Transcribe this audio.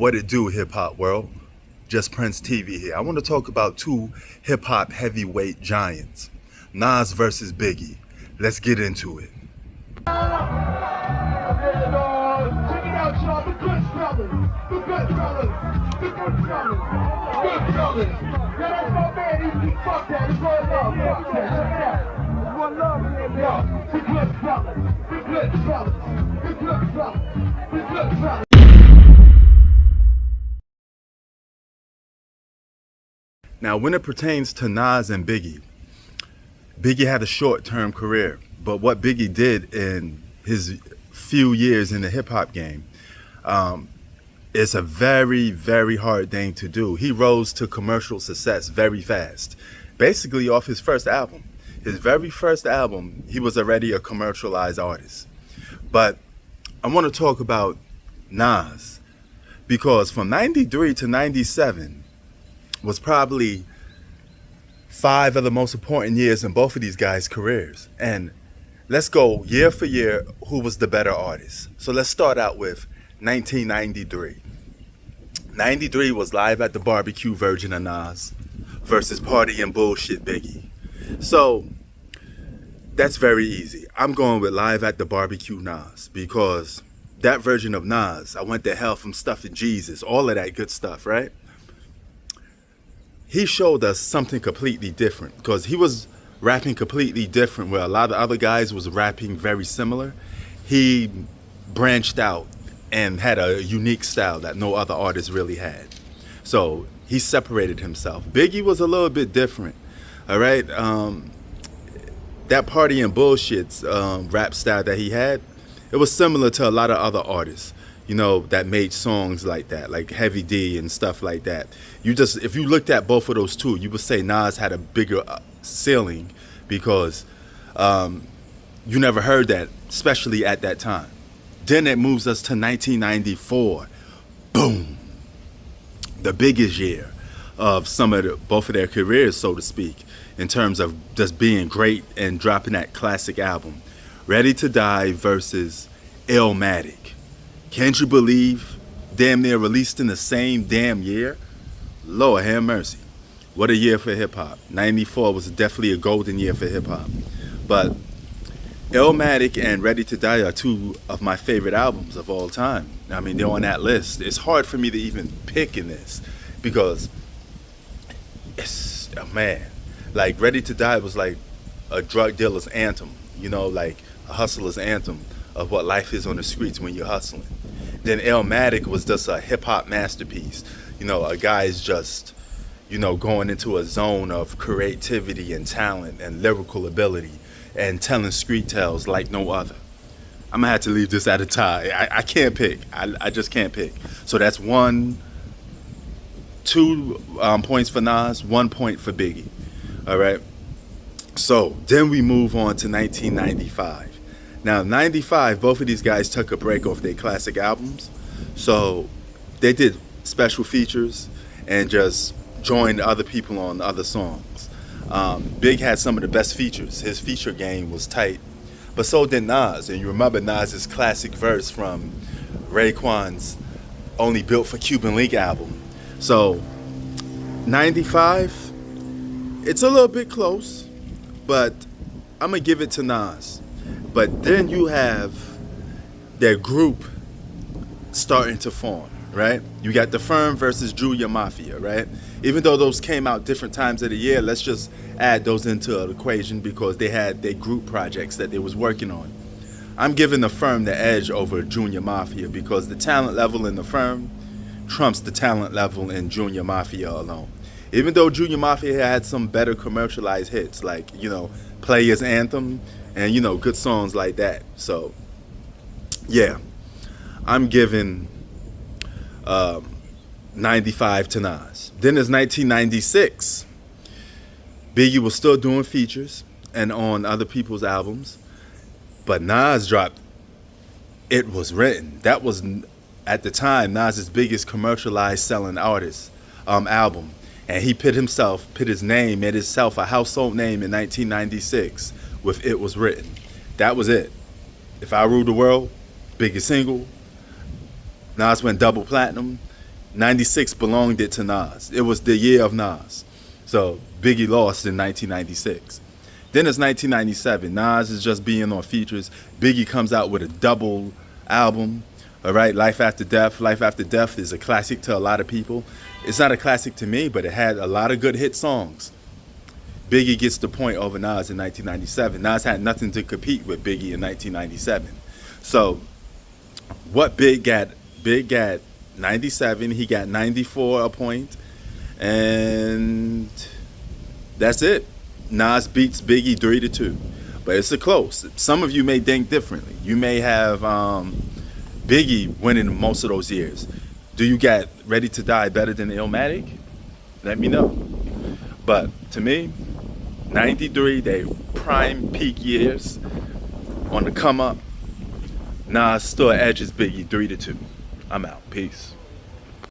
What it do, hip hop world? Just Prince TV here. I want to talk about two hip hop heavyweight giants, Nas versus Biggie. Let's get into it. Check it out, y'all. The good fellas. The good fellas. The good fellas. Good fellas. Yeah, that's my man. Fuck that. It's one love. Fuck that. Check it out. It's one love in there, y'all. The good fellas. The good fellas. The good fellas. The good fellas. Now, when it pertains to Nas and Biggie, Biggie had a short-term career, but what Biggie did in his few years in the hip-hop game is a very, very hard thing to do. He rose to commercial success very fast, basically off his first album. His very first album, he was already a commercialized artist. But I want to talk about Nas, because from 93 to 97, was probably 5 of the most important years in both of these guys' careers. And let's go year for year, who was the better artist. So let's start out with 1993. 93 was Live at the Barbecue version of Nas versus Party and Bullshit Biggie. So that's very easy. I'm going with Live at the Barbecue Nas, because that version of Nas, I went to hell from stuffing Jesus, all of that good stuff, right? He showed us something completely different, because he was rapping completely different where a lot of other guys was rapping very similar. He branched out and had a unique style that no other artist really had. So he separated himself. Biggie was a little bit different, all right? That Party and Bullshit's rap style that he had, it was similar to a lot of other artists, you know, that made songs like that, like Heavy D and stuff like that. If you looked at both of those two, you would say Nas had a bigger ceiling, because you never heard that, especially at that time. Then it moves us to 1994. Boom. The biggest year of both of their careers, so to speak, in terms of just being great and dropping that classic album. Ready to Die versus Illmatic. Can't you believe damn near released in the same damn year? Lord have mercy. What a year for hip-hop. 94 was definitely a golden year for hip-hop. But Illmatic and Ready to Die are two of my favorite albums of all time. I mean, they're on that list. It's hard for me to even pick in this, because it's, oh man, like Ready to Die was like a drug dealer's anthem, you know, like a hustler's anthem of what life is on the streets when you're hustling. Then Illmatic was just a hip-hop masterpiece. You know, a guy's just, you know, going into a zone of creativity and talent and lyrical ability and telling street tales like no other. I'm gonna have to leave this at a tie. I can't pick. I just can't pick. So that's 2 points for Nas, 1 point for Biggie. All right. So then we move on to 1995. Now, 95, both of these guys took a break off their classic albums. So they did special features and just joined other people on other songs. Big had some of the best features. His feature game was tight. But so did Nas. And you remember Nas's classic verse from Raekwon's Only Built for Cuban Link album. So 95, it's a little bit close, but I'm going to give it to Nas. But then you have their group starting to form, right? You got The Firm versus Junior Mafia, right? Even though those came out different times of the year, let's just add those into an equation, because they had their group projects that they was working on. I'm giving The Firm the edge over Junior Mafia, because the talent level in The Firm trumps the talent level in Junior Mafia alone. Even though Junior Mafia had some better commercialized hits, like, you know, Players Anthem, and, you know, good songs like that. So, yeah, I'm giving 95 to Nas. Then there's 1996. Biggie was still doing features and on other people's albums, but Nas dropped It Was Written. That was, at the time, Nas's biggest commercialized selling artist album. And he made himself a household name in 1996 with It Was Written. That was it. If I Ruled the World, biggest single. Nas went double platinum. 96 belonged it to Nas. It was the year of Nas. So Biggie lost in 1996. Then it's 1997. Nas is just being on features. Biggie comes out with a double album. All right, Life After Death. Life After Death is a classic to a lot of people. It's not a classic to me, but it had a lot of good hit songs. Biggie gets the point over Nas in 1997. Nas had nothing to compete with Biggie in 1997. So what Big got 97, he got 94 a point, and that's it. Nas beats Biggie 3-2, but it's a close. Some of you may think differently. You may have Biggie winning most of those years. Do you got Ready to Die better than Illmatic? Let me know. But to me, 93, they prime peak years on the come up. Nas still edges Biggie 3-2. I'm out. Peace.